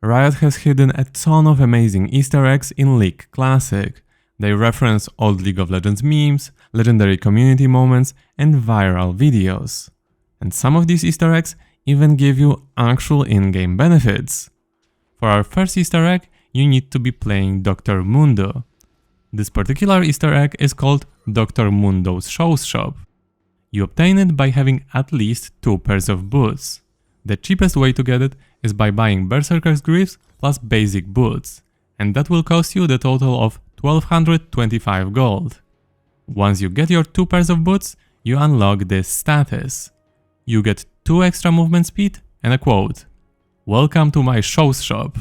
Riot has hidden a ton of amazing Easter eggs in League Classic. They reference old League of Legends memes, legendary community moments, and viral videos. And some of these Easter eggs even give you actual in-game benefits. For our first Easter egg, you need to be playing Dr. Mundo. This particular Easter egg is called Dr. Mundo's Shows Shop. You obtain it by having at least 2 pairs of boots. The cheapest way to get it is by buying Berserker's Greaves plus basic boots, and that will cost you the total of 1225 gold. Once you get your 2 pairs of boots, you unlock this status. You get 2 extra movement speed and a quote. "Welcome to my shows shop."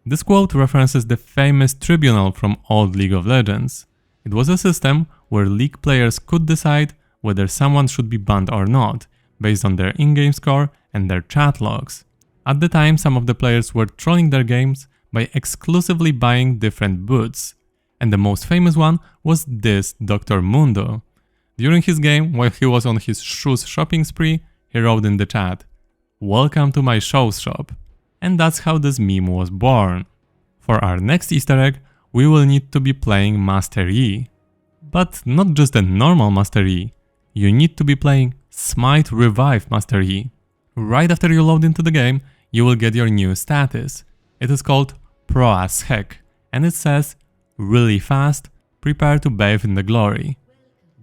This quote references the famous tribunal from old League of Legends. It was a system where League players could decide whether someone should be banned or not, based on their in-game score and their chat logs. At the time, some of the players were trolling their games by exclusively buying different boots. And the most famous one was this Dr. Mundo. During his game, while he was on his shoes shopping spree, he wrote in the chat, "Welcome to my shows shop." And that's how this meme was born. For our next Easter egg, we will need to be playing Master Yi. But not just a normal Master Yi. You need to be playing Smite Revive Master Yi. Right after you load into the game, you will get your new status. It is called Pro as Heck, and it says, "Really fast, prepare to bathe in the glory."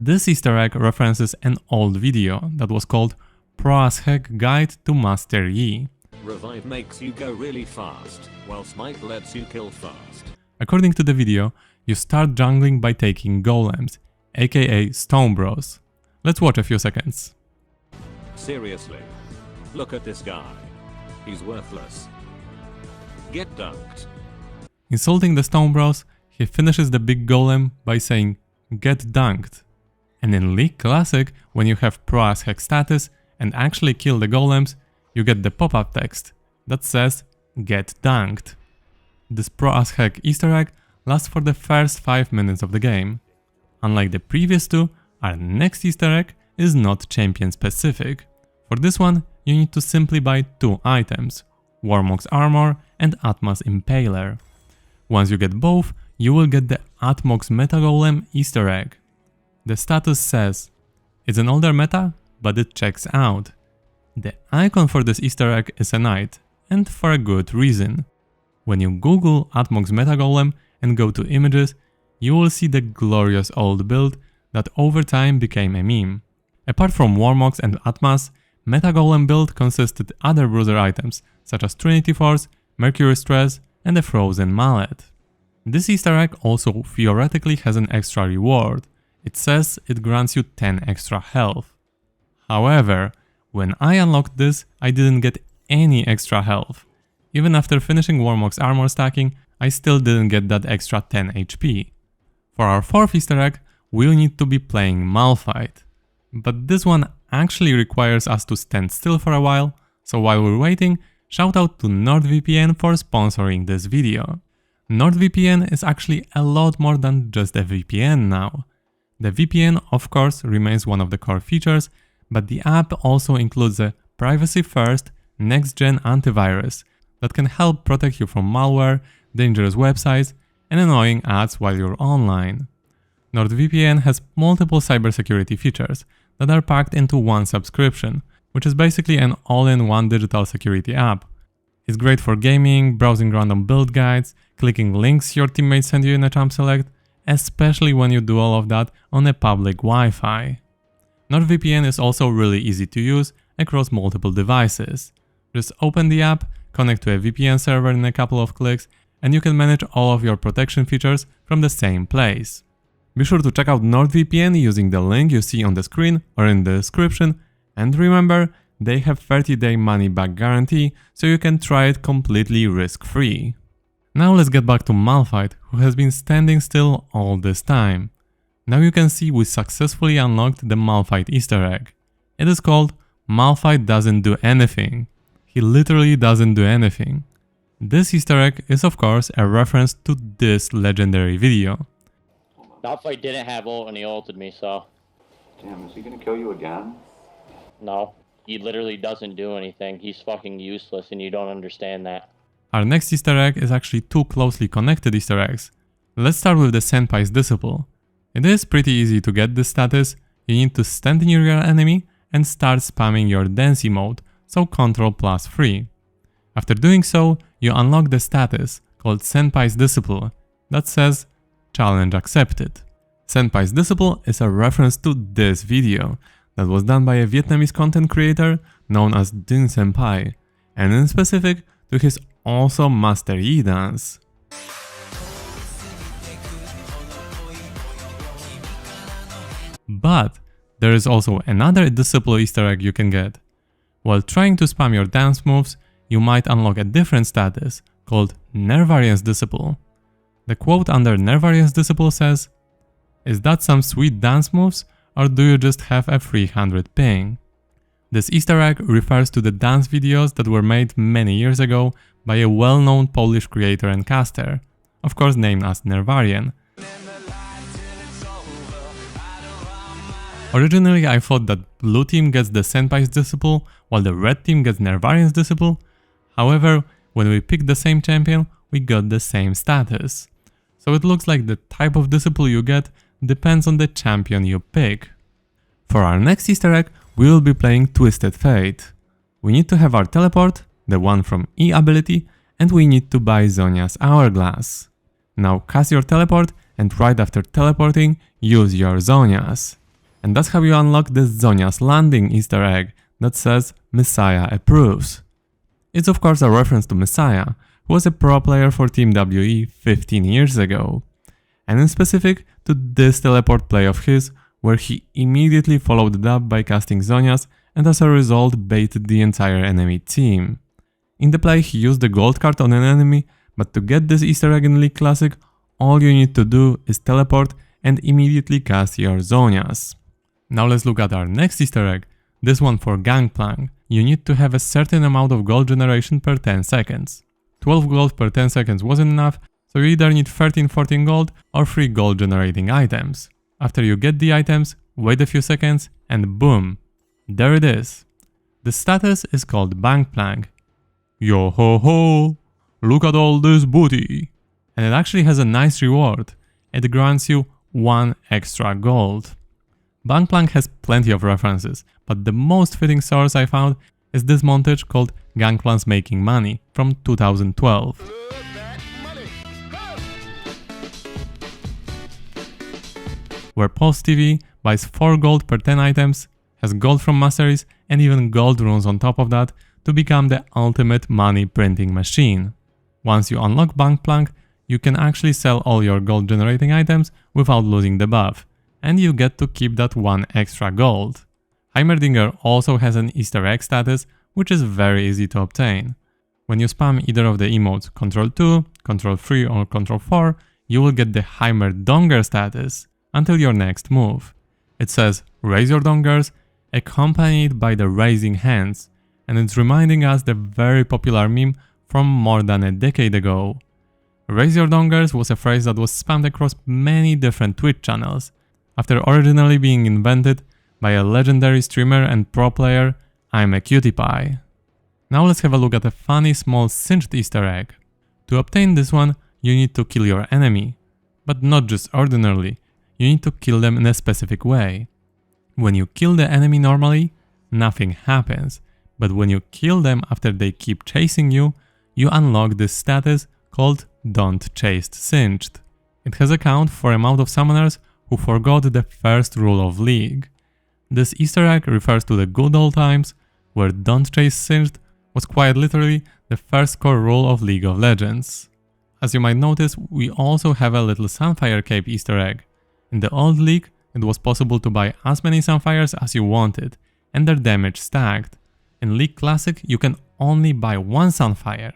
This Easter egg references an old video that was called Pro as Heck Guide to Master Yi. Revive makes you go really fast, while Smite lets you kill fast. According to the video, you start jungling by taking golems, aka Stone Bros. Let's watch a few seconds. Seriously, look at this guy. He's worthless. Get dunked. Insulting the Stone Bros, he finishes the big golem by saying, "Get dunked." And in League Classic, when you have Pro as Heck status and actually kill the golems, you get the pop-up text that says, "Get dunked." This Pro as Heck Easter egg lasts for the first 5 minutes of the game. Unlike the previous two, our next Easter egg is not champion specific. For this one, you need to simply buy 2 items, Warmock's Armor and Atma's Impaler. Once you get both, you will get the Atmox Meta Golem Easter egg. The status says, "It's an older meta, but it checks out." The icon for this Easter egg is a knight, and for a good reason. When you Google Atmox Meta Golem and go to images, you will see the glorious old build that over time became a meme. Apart from Warmox and Atmas, Meta Golem build consisted other bruiser items such as Trinity Force, Mercury Stress, and a Frozen Mallet. This Easter egg also theoretically has an extra reward. It says it grants you 10 extra health. However, when I unlocked this, I didn't get any extra health. Even after finishing Warmock's armor stacking, I still didn't get that extra 10 HP. For our fourth Easter egg, we'll need to be playing Malphite. But this one actually requires us to stand still for a while, so while we're waiting, shout out to NordVPN for sponsoring this video. NordVPN is actually a lot more than just a VPN now. The VPN, of course, remains one of the core features, but the app also includes a privacy-first, next-gen antivirus that can help protect you from malware, dangerous websites, and annoying ads while you're online. NordVPN has multiple cybersecurity features that are packed into one subscription, which is basically an all-in-one digital security app. It's great for gaming, browsing random build guides, clicking links your teammates send you in a champ select, especially when you do all of that on a public Wi-Fi. NordVPN is also really easy to use across multiple devices. Just open the app, connect to a VPN server in a couple of clicks, and you can manage all of your protection features from the same place. Be sure to check out NordVPN using the link you see on the screen or in the description, and remember, they have 30-day money-back guarantee, so you can try it completely risk-free. Now let's get back to Malphite, who has been standing still all this time. Now you can see we successfully unlocked the Malphite Easter egg. It is called Malphite doesn't do anything. He literally doesn't do anything. This Easter egg is of course a reference to this legendary video. Malphite didn't have ult and he ulted me, so... Damn, is he gonna kill you again? No. He literally doesn't do anything. He's fucking useless and you don't understand that. Our next Easter egg is actually two closely connected Easter eggs. Let's start with the Senpai's Disciple. It is pretty easy to get this status. You need to stand near your enemy and start spamming your dance emote, so Ctrl+3. After doing so, you unlock the status called Senpai's Disciple that says Challenge Accepted. Senpai's Disciple is a reference to this video that was done by a Vietnamese content creator known as Dinh Senpai, and in specific to his awesome Master Yi dance. But there is also another Disciple Easter egg you can get. While trying to spam your dance moves, you might unlock a different status called Nervariance Disciple. The quote under Nervariance Disciple says, "Is that some sweet dance moves, or do you just have a 300 ping?" This Easter egg refers to the dance videos that were made many years ago by a well-known Polish creator and caster, of course named as Nervarian. Originally I thought that blue team gets the Senpai's Disciple while the red team gets Nervarian's Disciple. However, when we picked the same champion, we got the same status. So it looks like the type of Disciple you get depends on the champion you pick. For our next Easter egg, we will be playing Twisted Fate. We need to have our teleport, the one from E ability, and we need to buy Zhonya's Hourglass. Now cast your teleport, and right after teleporting, use your Zhonya's. And that's how you unlock the Zhonya's Landing Easter egg that says Messiah approves. It's of course a reference to Messiah, who was a pro player for Team WE 15 years ago. And in specific to this teleport play of his, where he immediately followed it up by casting Zhonya's and as a result baited the entire enemy team. In the play he used the gold card on an enemy, but to get this Easter egg in League Classic, all you need to do is teleport and immediately cast your Zhonya's. Now let's look at our next Easter egg, this one for Gangplank. You need to have a certain amount of gold generation per 10 seconds. 12 gold per 10 seconds wasn't enough, so you either need 13-14 gold or 3 gold generating items. After you get the items, wait a few seconds and boom, there it is. The status is called Gangplank. Yo ho ho, look at all this booty. And it actually has a nice reward. It grants you 1 extra gold. Gangplank has plenty of references, but the most fitting source I found is this montage called Gangplank's Making Money from 2012. Where Post TV buys 4 gold per 10 items, has gold from masteries and even gold runes on top of that to become the ultimate money printing machine. Once you unlock Gangplank, you can actually sell all your gold generating items without losing the buff, and you get to keep that 1 extra gold. Heimerdinger also has an Easter egg status, which is very easy to obtain. When you spam either of the emotes Ctrl2, Ctrl3 or Ctrl4, you will get the Heimerdonger status until your next move. It says raise your dongers, accompanied by the raising hands, and it's reminding us the very popular meme from more than a decade ago. Raise your dongers was a phrase that was spammed across many different Twitch channels, after originally being invented by a legendary streamer and pro player, I'm a Cutie Pie. Now let's have a look at a funny small singed Easter egg. To obtain this one, you need to kill your enemy, but not just ordinarily, you need to kill them in a specific way. When you kill the enemy normally, nothing happens, but when you kill them after they keep chasing you, you unlock this status called Don't Chase Singed. It has a count for amount of summoners who forgot the first rule of League. This Easter egg refers to the good old times where Don't Chase Singed was quite literally the first core rule of League of Legends. As you might notice, we also have a little Sunfire Cape Easter egg. In the old League, it was possible to buy as many Sunfires as you wanted, and their damage stacked. In League Classic, you can only buy 1 Sunfire.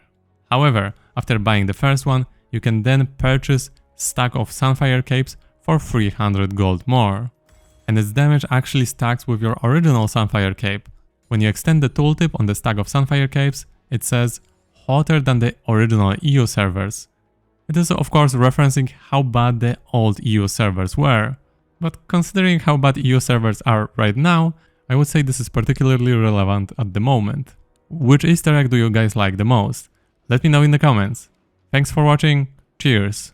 However, after buying the first one, you can then purchase stack of Sunfire Capes for 300 gold more. And its damage actually stacks with your original Sunfire Cape. When you extend the tooltip on the stack of Sunfire Capes, it says hotter than the original EU servers. It is of course referencing how bad the old EU servers were, but considering how bad EU servers are right now, I would say this is particularly relevant at the moment. Which Easter egg do you guys like the most? Let me know in the comments. Thanks for watching, cheers!